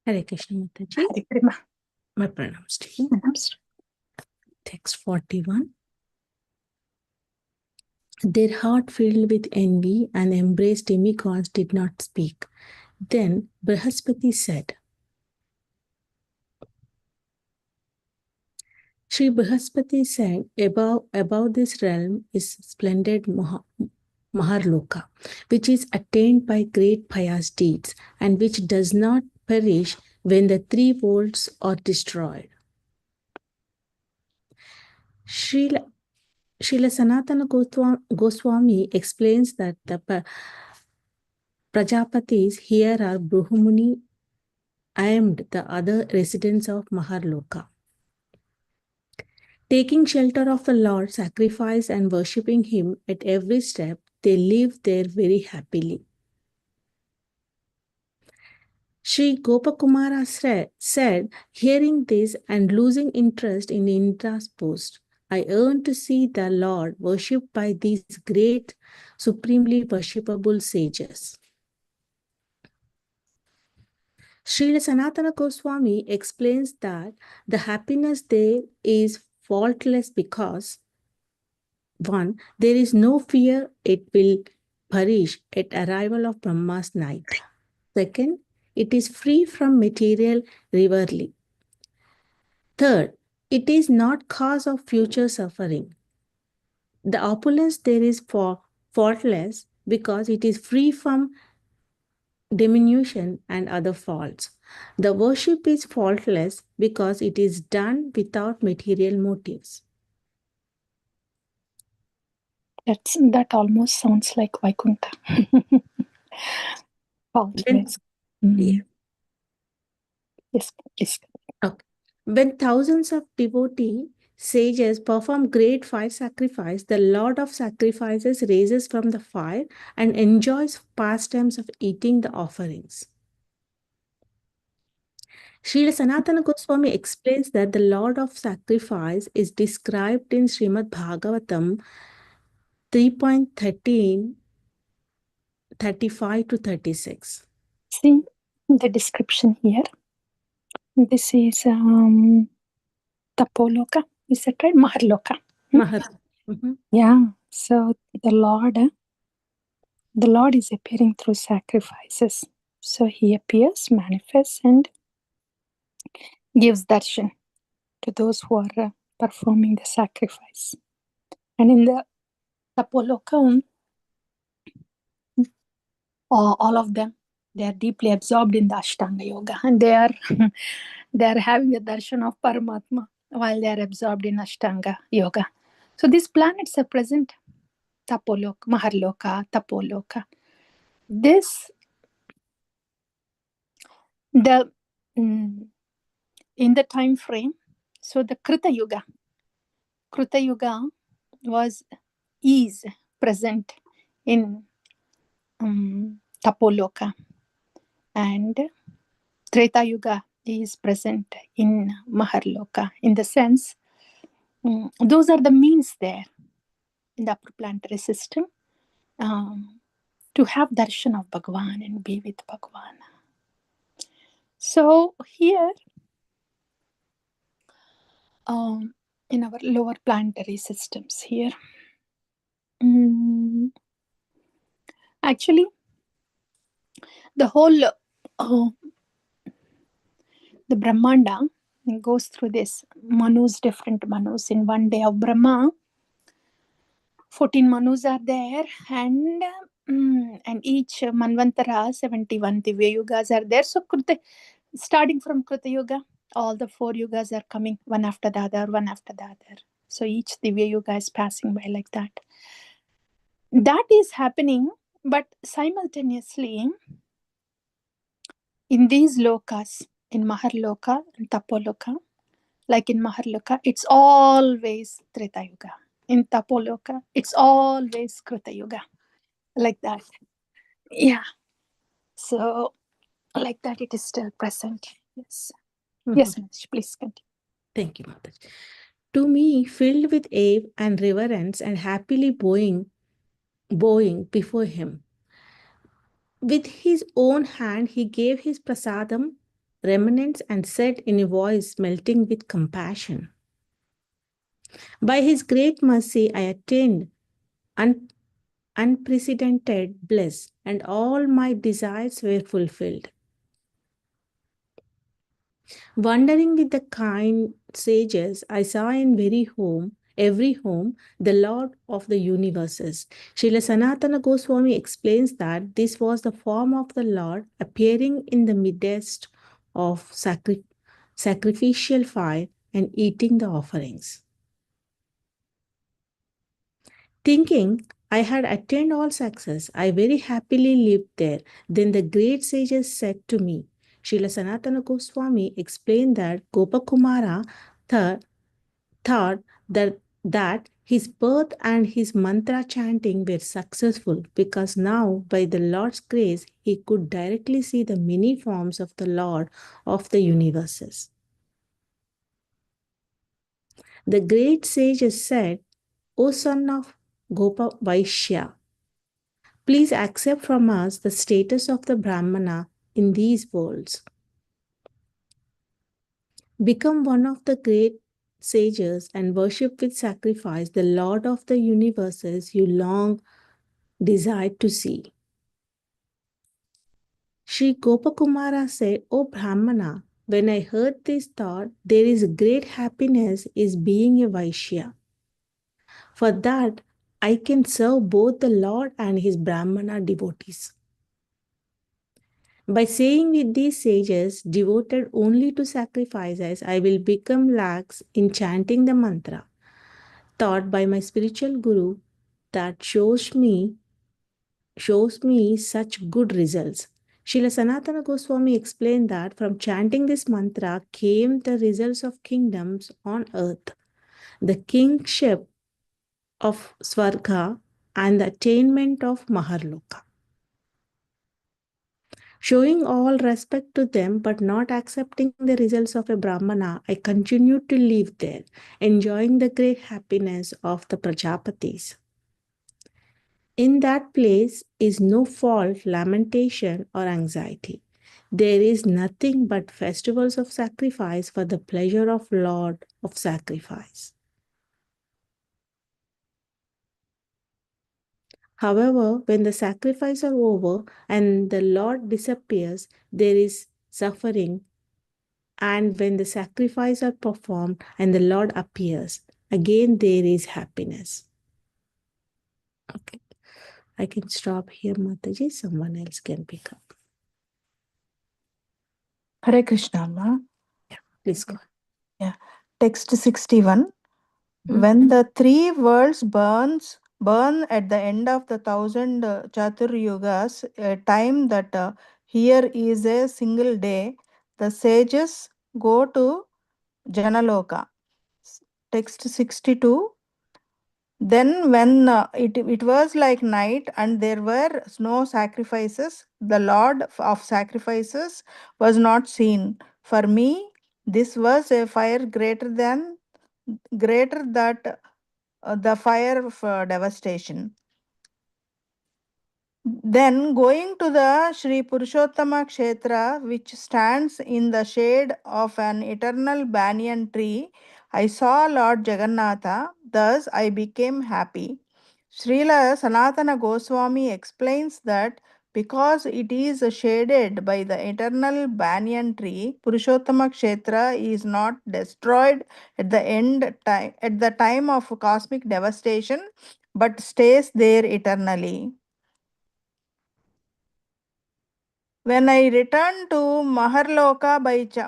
Hare Krishna Mataji. Hare Krishna. My pranams to you. Text 41. Their heart filled with envy and embraced demigods did not speak. Then Brihaspati said, Sri Brihaspati said, above this realm is splendid Maharloka, which is attained by great pious deeds and which does not perish when the three worlds are destroyed. Srila Sanatana Goswami explains that the Prajapatis here are Brahmuni and the other residents of Maharloka. Taking shelter of the Lord, sacrifice and worshipping Him at every step, they live there very happily. Sri Gopakumara said, hearing this and losing interest in Indra's post, I yearn to see the Lord worshipped by these great, supremely worshipable sages. Srila Sanatana Goswami explains that the happiness there is faultless because 1. There is no fear it will perish at arrival of Brahma's night. 2. It is free from material rivalry. 3. It is not cause of future suffering. The opulence there is faultless because it is free from diminution and other faults. The worship is faultless because it is done without material motives. That almost sounds like Vaikuntha. Faultless. Yeah. Yes, please. Okay. When thousands of devotee sages perform great fire sacrifice, the Lord of Sacrifices raises from the fire and enjoys pastimes of eating the offerings. Srila Sanatana Goswami explains that the Lord of Sacrifice is described in Srimad Bhagavatam 3.13, 35 to 36. See the description here. This is Tapoloka. Is that right? Maharloka. Yeah. So the Lord is appearing through sacrifices. So He appears, manifests, and gives darshan to those who are performing the sacrifice. And in the Tapoloka, all of them, they are deeply absorbed in the Ashtanga Yoga, and they are having the darshan of Paramatma while they are absorbed in Ashtanga Yoga. So these planets are present, Tapoloka, Maharloka, Tapoloka. This, in the time frame, so the Krita Yuga is present in Tapoloka, and Treta Yuga is present in Maharloka. In the sense, those are the means there in the upper planetary system to have darshan of Bhagavan and be with Bhagavan. So here, in our lower planetary systems here, actually, the whole the Brahmanda goes through this Manus, different Manus. In one day of Brahma, 14 Manus are there, and each Manvantara, 71 Divya Yugas are there. So starting from Krita Yuga, all the 4 Yugas are coming one after the other, one after the other. So each Divya Yuga is passing by like that. That is happening, but simultaneously, in these lokas, in Maharloka and Tapoloka, like in Maharloka, it's always Treta Yuga. In Tapoloka, it's always Krita Yuga. Like that. Yeah. So, like that, it is still present. Yes. Yes, Mataji, please continue. Thank you, Mataji. To me, filled with awe and reverence and happily bowing before him. With his own hand, he gave his prasadam remnants and said in a voice melting with compassion, "By his great mercy, I attained un- unprecedented bliss, and all my desires were fulfilled." Wandering with the kind sages, I saw in every home, the Lord of the universes. Srila Sanatana Goswami explains that this was the form of the Lord appearing in the midst of sacrificial fire and eating the offerings. Thinking I had attained all success, I very happily lived there. Then the great sages said to me, Srila Sanatana Goswami explained that Gopakumara th- thought that his birth and his mantra chanting were successful because now, by the Lord's grace, he could directly see the many forms of the Lord of the universes. The great sages said, O son of Gopa Vaishya, please accept from us the status of the Brahmana in these worlds. Become one of the great sages and worship with sacrifice the Lord of the universes you long desired to see. Sri Gopakumara said, O Brahmana, when I heard this thought, there is great happiness is being a Vaishya. For that, I can serve both the Lord and his Brahmana devotees. By saying with these sages devoted only to sacrifices, I will become lax in chanting the mantra taught by my spiritual guru that shows me such good results. Srila Sanatana Goswami explained that from chanting this mantra came the results of kingdoms on earth, the kingship of Swarga, and the attainment of Maharloka. Showing all respect to them but not accepting the results of a Brahmana, I continued to live there, enjoying the great happiness of the Prajapatis. In that place is no fault, lamentation, or anxiety. There is nothing but festivals of sacrifice for the pleasure of Lord of sacrifice. However, when the sacrifice are over and the Lord disappears, there is suffering. And when the sacrifice are performed and the Lord appears, again there is happiness. Okay, I can stop here, Mataji. Someone else can pick up. Hare Krishna, Amma. Please go. Yeah. Text 61. Mhm. When the three worlds burn at the end of the 1,000 Chatur Yugas, a time that here is a single day, the sages go to Janaloka. Text 62. Then, when it was like night and there were no sacrifices, the Lord of sacrifices was not seen. For me, this was a fire greater that the fire of devastation. Then, going to the Sri Purushottama Kshetra, which stands in the shade of an eternal banyan tree, I saw Lord Jagannatha. Thus, I became happy. Srila Sanatana Goswami explains that because it is shaded by the eternal banyan tree, Purushottama Kshetra is not destroyed at the time of cosmic devastation, but stays there eternally. When I returned to Maharloka,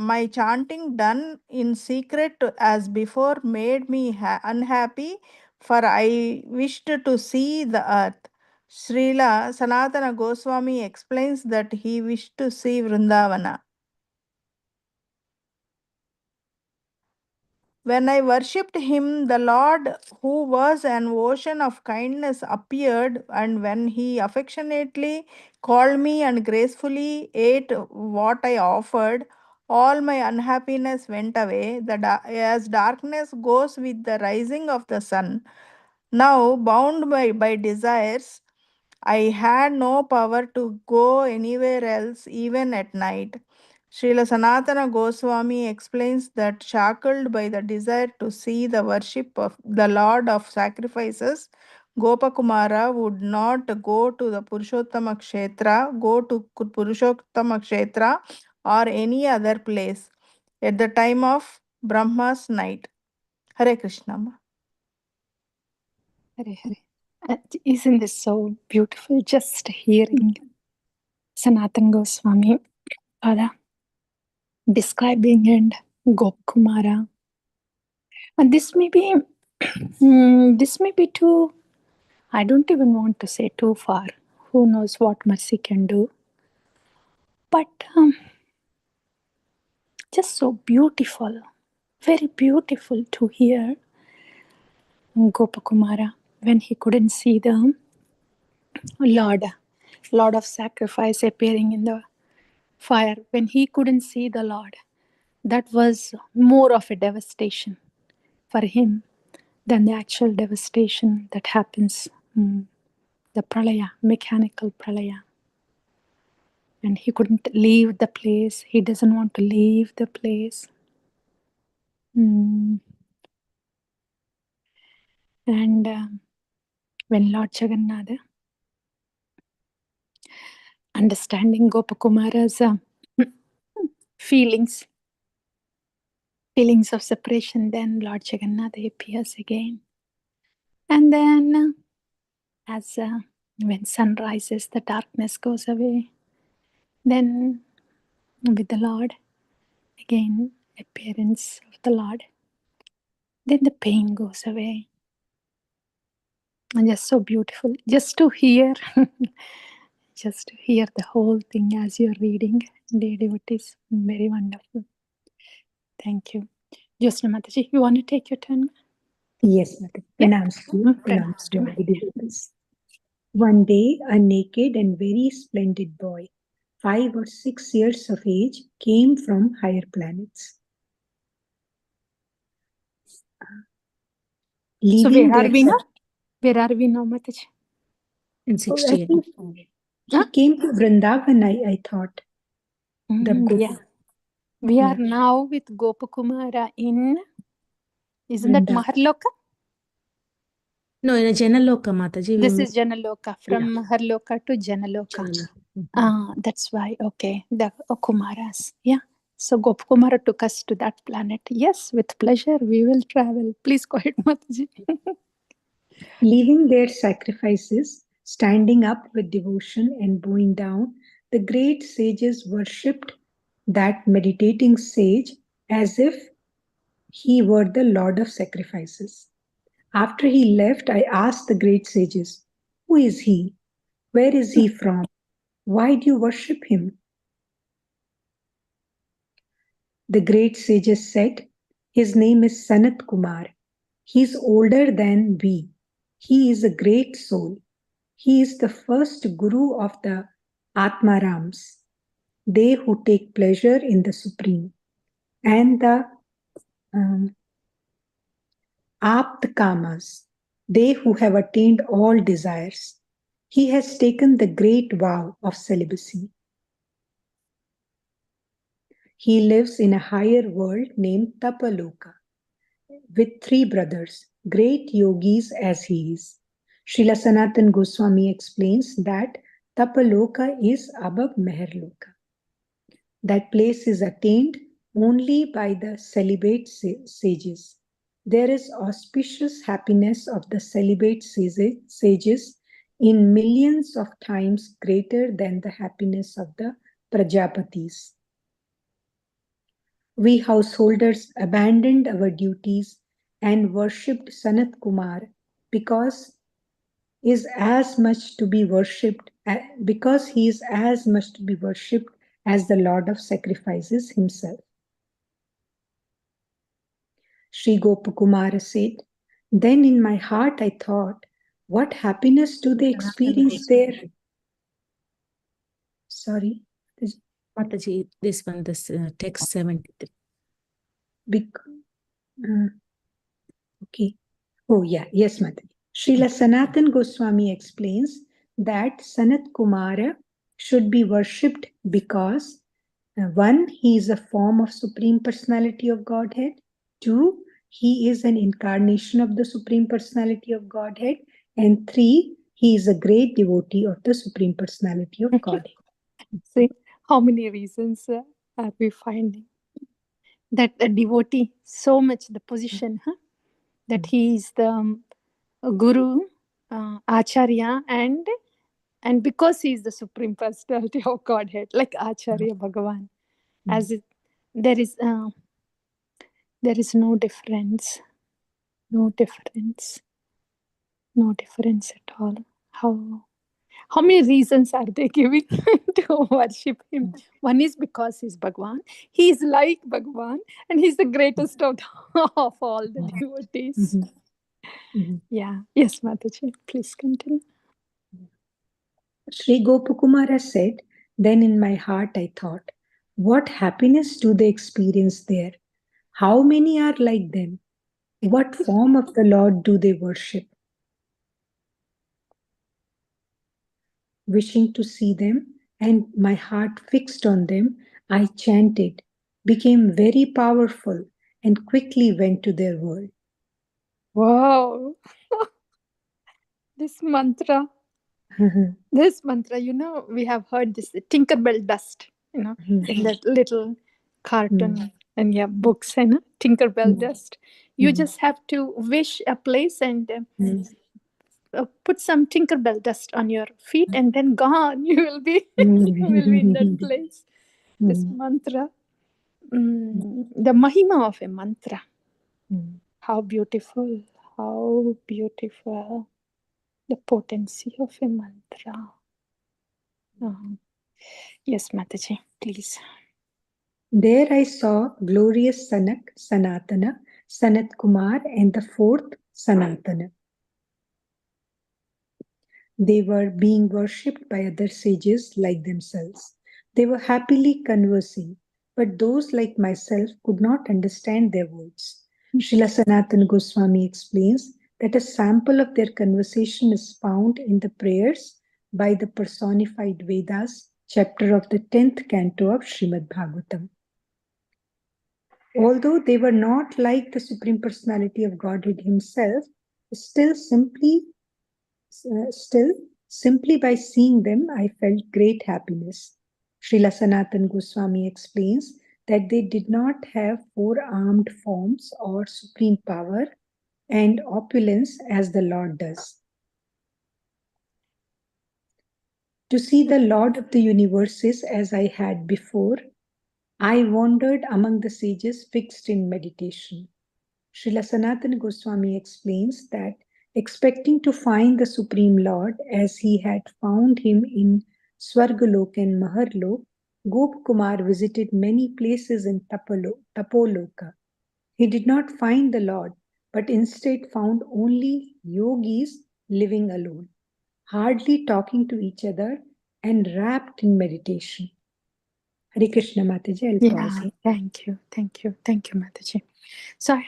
my chanting done in secret as before made me unhappy, for I wished to see the earth. Srila Sanatana Goswami explains that he wished to see Vrindavana. When I worshipped him, the Lord, who was an ocean of kindness, appeared, and when he affectionately called me and gracefully ate what I offered, all my unhappiness went away, as darkness goes with the rising of the sun. Now, bound by desires, I had no power to go anywhere else, even at night. Srila Sanatana Goswami explains that shackled by the desire to see the worship of the Lord of sacrifices, Gopakumara would not go to the Purushottama Kshetra or any other place at the time of Brahma's night. Hare Krishna. Hare Hare. Isn't this so beautiful? Just hearing Sanatan Goswami describing and Gopakumara. And this may be too, I don't even want to say too far. Who knows what mercy can do. But just so beautiful, very beautiful to hear Gopakumara when he couldn't see the Lord of sacrifice appearing in the fire. When he couldn't see the Lord, that was more of a devastation for him than the actual devastation that happens, the pralaya, mechanical pralaya. And he couldn't leave the place. He doesn't want to leave the place. And when Lord Jagannatha, understanding Gopakumara's feelings of separation, then Lord Jagannatha appears again. And then as when sun rises, the darkness goes away. Then with the Lord, again, appearance of the Lord. Then the pain goes away. And just so beautiful. Just to hear the whole thing as you're reading, dear devotees, very wonderful. Thank you. Josna Mataji, you want to take your turn? Yes, Mataji. Pranams to you. Pranams to all the devotees. One day, a naked and very splendid boy, 5 or 6 years of age, came from higher planets. So where are we now? Where are we now, Mataji? In 60. I think he came to Vrindavan, I thought. We are now with Gopakumara in, isn't that Maharloka? No, in a Janaloka, Mataji. This is Janaloka, from Maharloka to Janaloka. That's why, okay, the Kumaras. Yeah. So Gopakumara took us to that planet. Yes, with pleasure, we will travel. Please go ahead, Mataji. Leaving their sacrifices, standing up with devotion and bowing down, the great sages worshipped that meditating sage as if he were the Lord of sacrifices. After he left, I asked the great sages, "Who is he? Where is he from? Why do you worship him?" The great sages said, "His name is Sanat Kumar. He is older than we. He is a great soul. He is the first guru of the Atmarams, they who take pleasure in the Supreme, and the Aptkamas, they who have attained all desires. He has taken the great vow of celibacy. He lives in a higher world named Tapaloka with 3 brothers, great yogis as he is. Srila Sanatan Goswami explains that Tapaloka is above Meherloka. That place is attained only by the celibate sages. There is auspicious happiness of the celibate sages in millions of times greater than the happiness of the Prajapatis. We householders abandoned our duties and worshipped Sanat Kumar because he is as much to be worshipped as the Lord of sacrifices himself. Sri Gopakumara said, "Then in my heart I thought, what happiness do they experience there?" Sorry. Mataji, this one, this text 73. Okay. Oh, yeah. Yes, Mataji. Srila Sanatan Goswami explains that Sanat Kumara should be worshipped because One, he is a form of Supreme Personality of Godhead. Two, he is an incarnation of the Supreme Personality of Godhead. And three, he is a great devotee of the Supreme Personality of Godhead. See, how many reasons are we finding? That a devotee, so much the position, that he is the guru, acharya, and because he is the Supreme Personality of Godhead, like Acharya Bhagavan, as it, there is no difference, no difference at all. How many reasons are they giving to worship him? One is because he's Bhagwan. He's like Bhagwan, and he's the greatest of all the devotees. Yeah. Yes, Mataji, please continue. Sri Gopakumara said, then in my heart I thought, what happiness do they experience there? How many are like them? What form of the Lord do they worship? Wishing to see them and my heart fixed on them, I chanted, became very powerful, and quickly went to their world. Wow. This mantra, we have heard this Tinkerbell dust, in that little cartoon and books, Tinkerbell dust. You just have to wish a place and put some Tinkerbell dust on your feet, and then gone. You will be, in that place. This mantra, the mahima of a mantra. How beautiful! How beautiful! The potency of a mantra. Yes, Mataji, please. There I saw glorious Sanak, Sanatana, Sanat Kumar, and the fourth Sanatana. They were being worshipped by other sages like themselves. They were happily conversing, but those like myself could not understand their words. Srila Sanatana Goswami explains that a sample of their conversation is found in the prayers by the personified Vedas, chapter of the 10th canto of Srimad Bhagavatam. Although they were not like the Supreme Personality of Godhead himself, still simply by seeing them, I felt great happiness. Srila Sanatan Goswami explains that they did not have four-armed forms or supreme power and opulence as the Lord does. To see the Lord of the universes as I had before, I wandered among the sages fixed in meditation. Srila Sanatana Goswami explains that expecting to find the Supreme Lord as he had found him in Swargalok and Maharlok, Gop Kumar visited many places in Tapoloka. He did not find the Lord, but instead found only yogis living alone, hardly talking to each other and wrapped in meditation. Hare Krishna Mataji, I'll pause here. Thank you, Mataji. So I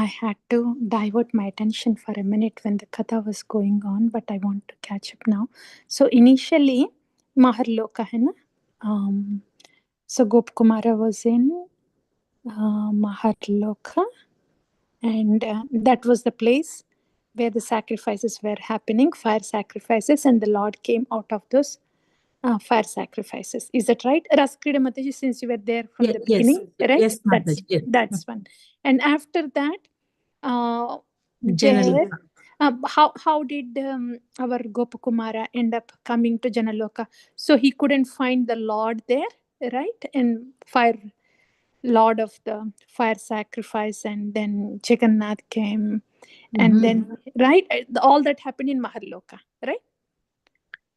had to divert my attention for a minute when the katha was going on, but I want to catch up now. So initially, Maharloka hai na? So Gop Kumara was in Maharloka, and that was the place where the sacrifices were happening, fire sacrifices, and the Lord came out of those fire sacrifices. Is that right? Raskrida Mataji, since you were there from the beginning, right? Yes, Mataji. Yes. That's one. And after that, Janaloka. how did our Gopakumara end up coming to Janaloka? So he couldn't find the Lord there, right? And fire Lord of the fire sacrifice, and then Jagannath came, and then right, all that happened in Maharloka, right?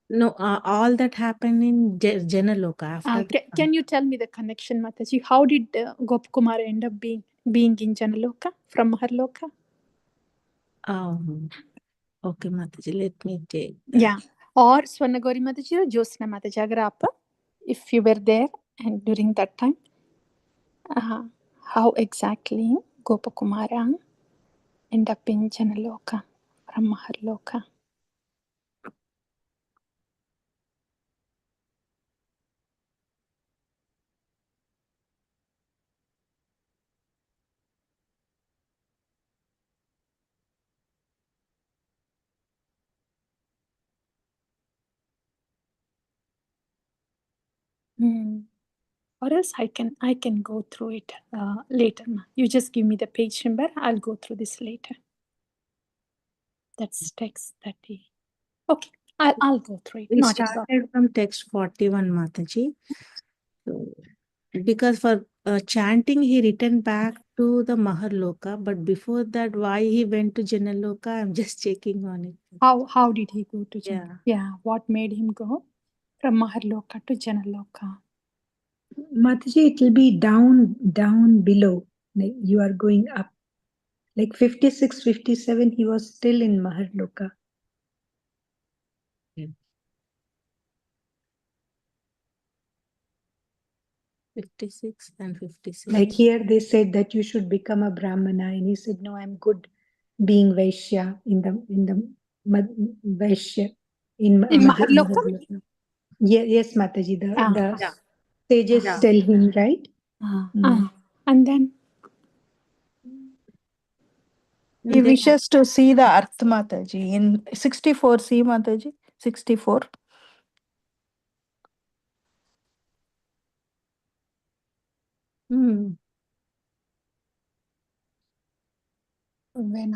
No, all that happened in Janaloka after. Can you tell me the connection, Mataji? How did Gopakumara end up being in Janaloka from Maharloka? Okay, Mataji, let me take that. Yeah. Or Swarnagori Mataji or Josna Mataji, agar aap, if you were there and during that time, how exactly Gopakumara end up in Janaloka from Maharloka? Or else I can go through it later. You just give me the page number. I'll go through this later. That's text 30. Okay, I'll go through it. We Not a problem. started from text 41, Mataji. So, because for chanting, he returned back to the Maharloka, but before that, why he went to Janaloka, I'm just checking on it. How did he go to Yeah. Yeah, what made him go from Maharloka to Janaloka? Mataji, it will be down below. Like you are going up. Like 56, 57, he was still in Maharloka. 56 and 57. Like here they said that you should become a Brahmana, and he said, no, I'm good being Vaishya in the Vaishya in Maharloka? Maharloka. Yes, Mataji, the Yeah. sages Yeah. tell him, right? And then He wishes to see the earth, Mataji. In 64, see Mataji, 64. Hmm. when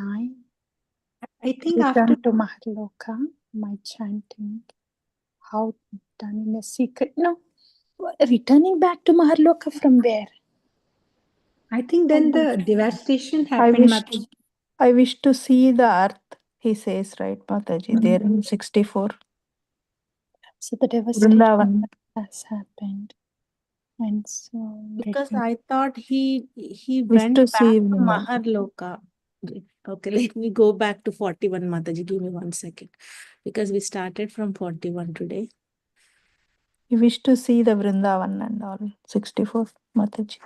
I think after return to Maharloka, my chanting, how done in a secret. No, returning back to Maharloka from where? I think then the devastation I happened, wish, Mataji. I wish to see the earth, he says, right, Mataji, there in 64. So the devastation Vrindavan. has happened. And so Because I thought he Wish went to back see to Vrindavan. Maharloka. Okay, let me go back to 41, Mataji. Give me 1 second. Because we started from 41 today. He wished to see the Vrindavan and all. 64, Mataji.